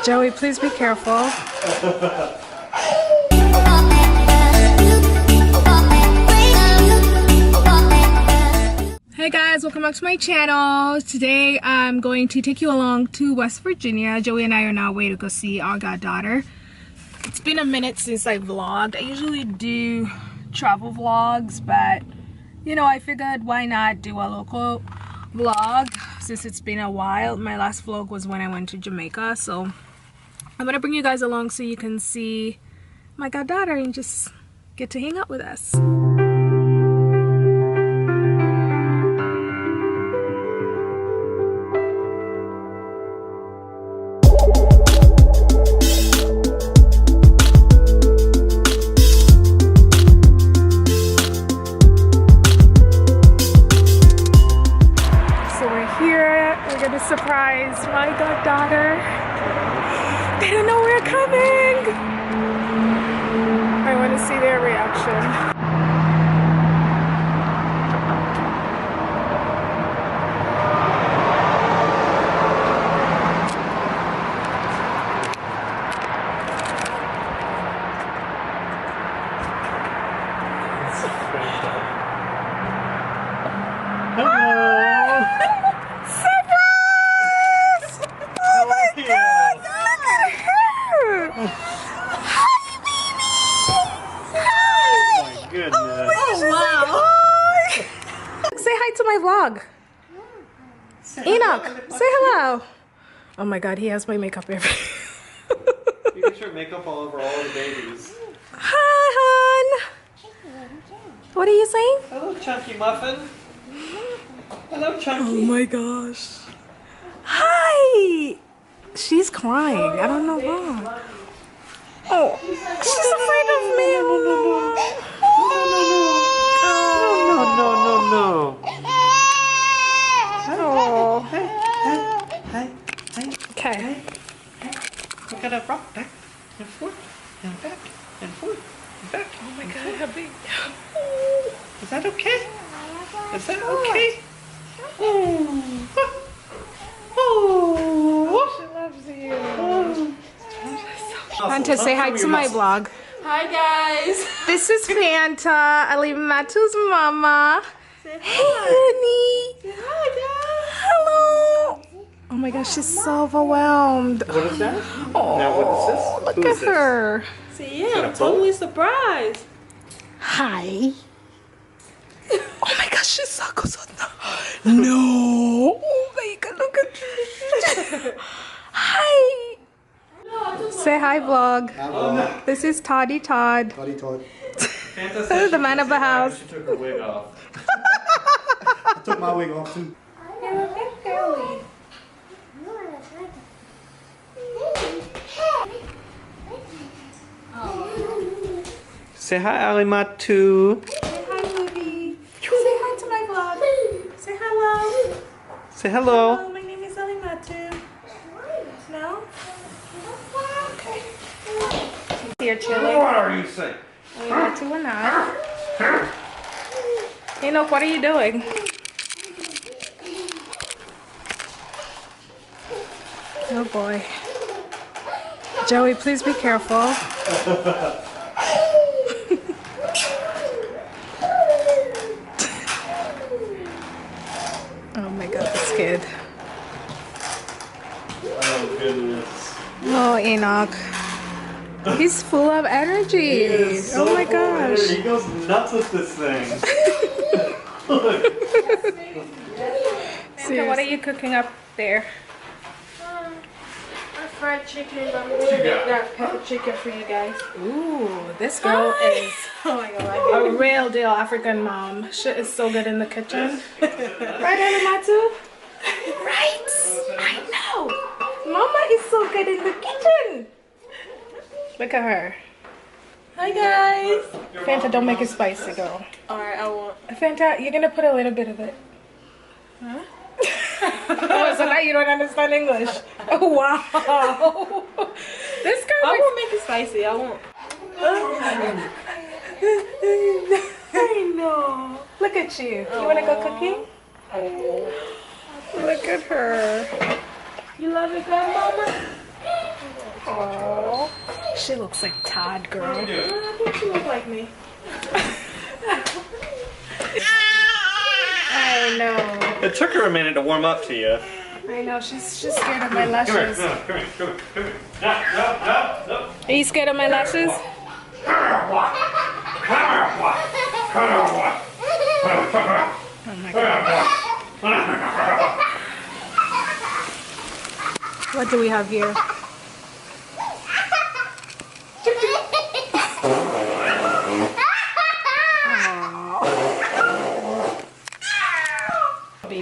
Joey, please be careful. Hey guys, welcome back to my channel. Today I'm going to take you along to West Virginia. Joey and I are now way to go see our goddaughter. It's been a minute since I vlogged. I usually do travel vlogs, but you know, I figured why not do a local vlog since it's been a while. My last vlog was when I went to Jamaica, so I'm gonna bring you guys along so you can see my goddaughter and just get to hang out with us. Surprise my goddaughter. They don't know we're coming. I want to see their reaction. Vlog. Enoch, say hello. Oh my god, he has my makeup everywhere. You get your makeup all over all the babies. Hi, hon. What are you saying? Hello, Chunky Muffin. Hello, Chunky. Oh my gosh. Hi. She's crying. I don't know why. Oh, she's afraid of me. No. Oh. Hey. Okay. We gotta rock back and forth and back and forth and back. Oh my god, how big. Is that okay? Is that okay? Oh, she loves you. Fanta, say hi to my vlog. Hi guys. This is Fanta, Ali Matu's mama. Hey, honey. Hi guys. Hello. Oh my gosh, she's so overwhelmed. What is that? Oh, now what is this? Look Who at is this? her. See, yeah, I'm totally surprised. Hi. Oh my gosh, she's so good. No. Oh my god, look at her. Hi. Say hi, vlog. This is Toddy Todd. Toddy Todd. The man of the house. She took her wig off. I took my wig off too. You're a good girlie. Say hi, Alimatu. Say hi, Ruby. Say hi to my vlog. Say hello. Say hello. Hello, my name is Alimatu. No? Okay. Here, chilling. What are you saying? Alimatu or not. Enoch, what are you doing? Oh boy. Joey, please be careful. Oh my god, this kid. Oh goodness. Oh, Enoch. He's full of energy. So oh my gosh. He goes nuts with this thing. Look. So what are you cooking up there? Fried chicken, but I'm gonna make that pepper chicken for you guys. Ooh, this girl is Oh my god. a real deal African mom. Shit is so good in the kitchen. Right, Alimatu? Right. I know. Mama is so good in the kitchen. Look at her. Hi guys. Fanta, don't make it spicy, girl. Alright, I won't. Fanta, you're gonna put a little bit of it. Huh? Oh, so now you don't understand English. Oh, wow. This girl. I won't make it spicy. I won't. I know. Look at you. You want to go cooking? Oh. Look at her. You love it, Grandmama? Oh, she looks like Todd, girl. I think she looks like me. I know. It took her a minute to warm up to you. I know. She's scared of my lashes. Come here. No. Are you scared of my lashes? Oh my god. What do we have here?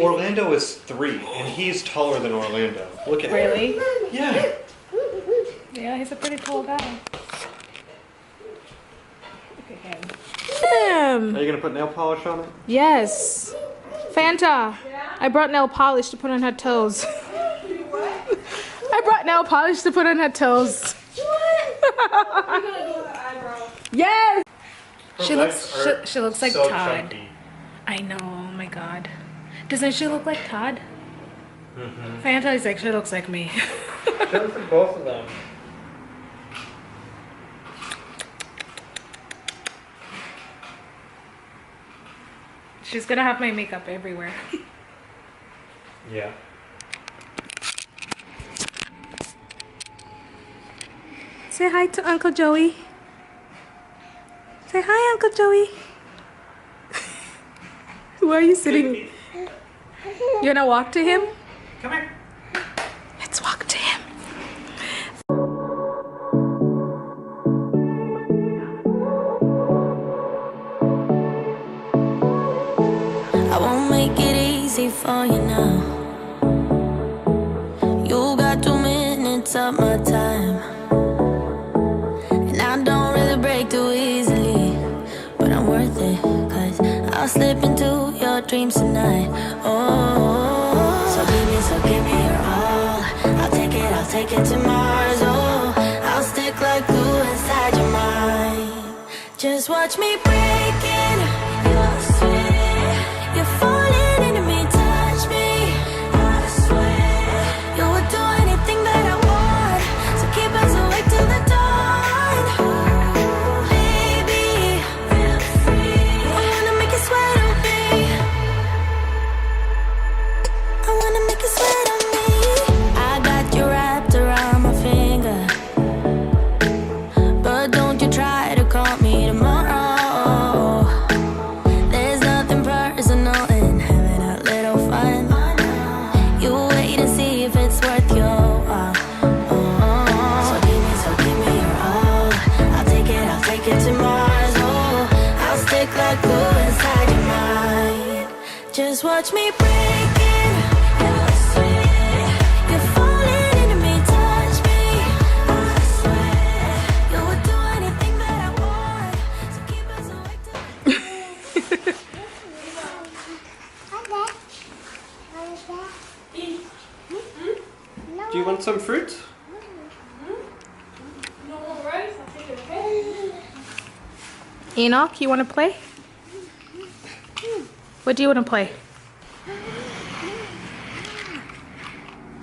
Orlando is 3, and he's taller than Orlando. Look at him. Really? Yeah. Yeah, he's a pretty tall guy. Look at him. Are you gonna put nail polish on it? Yes. Fanta, I brought nail polish to put on her toes. I brought nail polish to put on her toes. Yes. She looks like so Todd. chunky. I know. Oh my god. Doesn't she look like Todd? Fanta is like, she looks like me. She looks like both of them. She's gonna have my makeup everywhere. Yeah. Say hi to Uncle Joey. Say hi, Uncle Joey. Where are you sitting? You wanna walk to him? Come here. Let's walk to him. I won't make it easy for you now. You got 2 minutes of my time, and I don't really break too easily, but I'm worth it, 'cause I'll slip into your dreams tonight. Oh, so give me your all. I'll take it to Mars. Oh, I'll stick like glue inside your mind. Just watch me break it. You're sweet. You're falling into me, touch me. I swear you would do anything that I want, so keep us awake till the dawn. Baby, feel free. I wanna make you sweat on me. I wanna make you sweat on me. I got you wrapped around my finger, but don't you try to call me tomorrow. There's nothing personal in having a little fun. You wait and see if it's worth your while. So give me your all. I'll take it to Mars. Oh, I'll stick like glue inside your mind. Just watch me break it. You're sweet. You're falling into me, touch me. I swear you would do anything that I want, so keep us awake till Do you want some fruit? No more rice? I'll take it, okay? Enoch, you wanna play? What do you wanna play?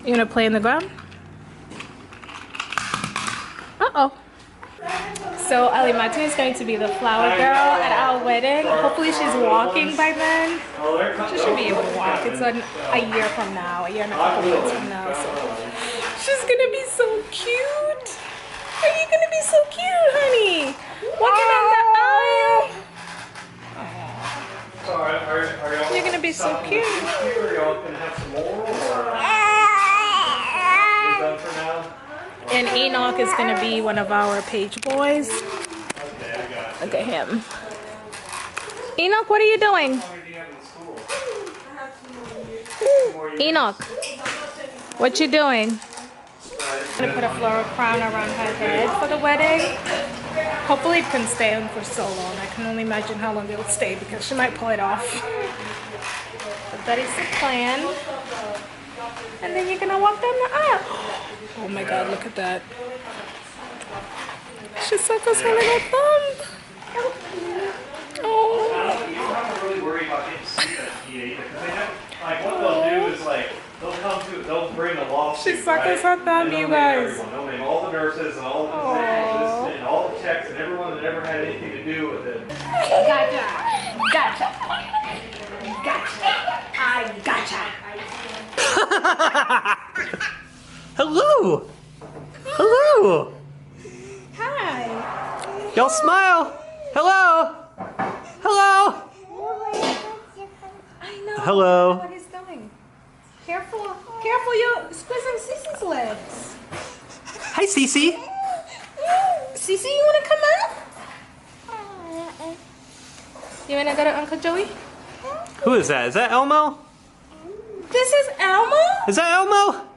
You wanna play in the ground? Uh-oh. So Alimatu is going to be the flower girl at our wedding. Hopefully she's walking by then. She should be able to walk. It's a year from now, a year and a couple months from now. So she's gonna be so cute. Are you gonna be so cute, honey? Walking down the aisle. You're gonna be so cute. Are y'all gonna have some more? Or you're done for now? And Enoch is gonna be one of our page boys. Okay, I got it. Look at him. Enoch, what are you doing? How many do you have in school? Enoch, what you doing? I'm gonna put a floral crown around her head for the wedding. Hopefully it can stay on for so long. I can only imagine how long it'll stay because she might pull it off. But that is the plan. And then you're gonna walk down the aisle. Oh my god, look at that. She sucked us her little thumb. Oh. You don't have to really worry about getting sick of PA because they have, like, what they'll do is, like, they'll They'll bring a lawsuit. She's sucking her thumb, And they'll you name guys. everyone. They'll name all the nurses and all the physicians and all the techs and everyone that ever had anything to do with it. Gotcha. Gotcha. Gotcha. I gotcha. Hello. Hello. Hi. Y'all smile. Hello. Hello. I know. Hello. What he's doing. Careful. Careful, you're squeezing Cece's legs. Hi, Cece. Cece, you want to come out? You want to go to Uncle Joey? Who is that? Is that Elmo? This is Elmo? Is that Elmo?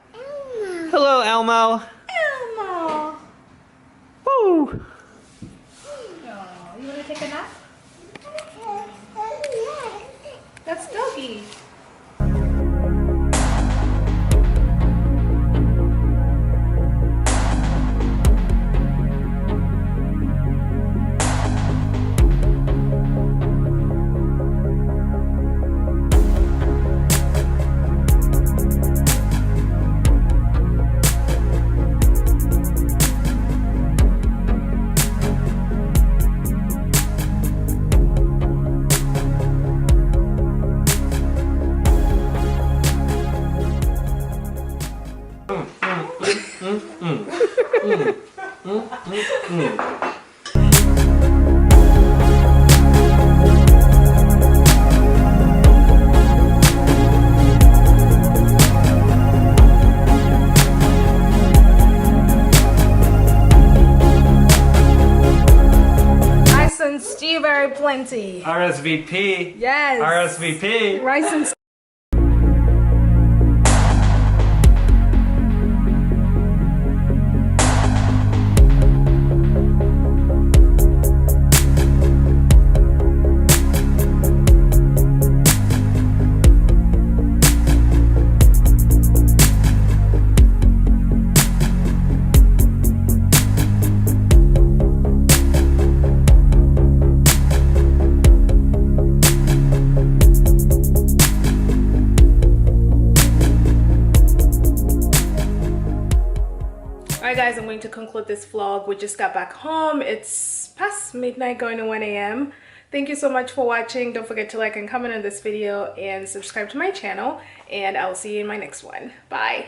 Hello, Elmo. Elmo. Woo. Oh, you want to take a nap? That's Doggy. Very plenty. RSVP. Yes. RSVP. Rice and Alright guys, I'm going to conclude this vlog. We just got back home. It's past midnight going to 1 a.m. Thank you so much for watching. Don't forget to like and comment on this video and subscribe to my channel, and I'll see you in my next one. Bye.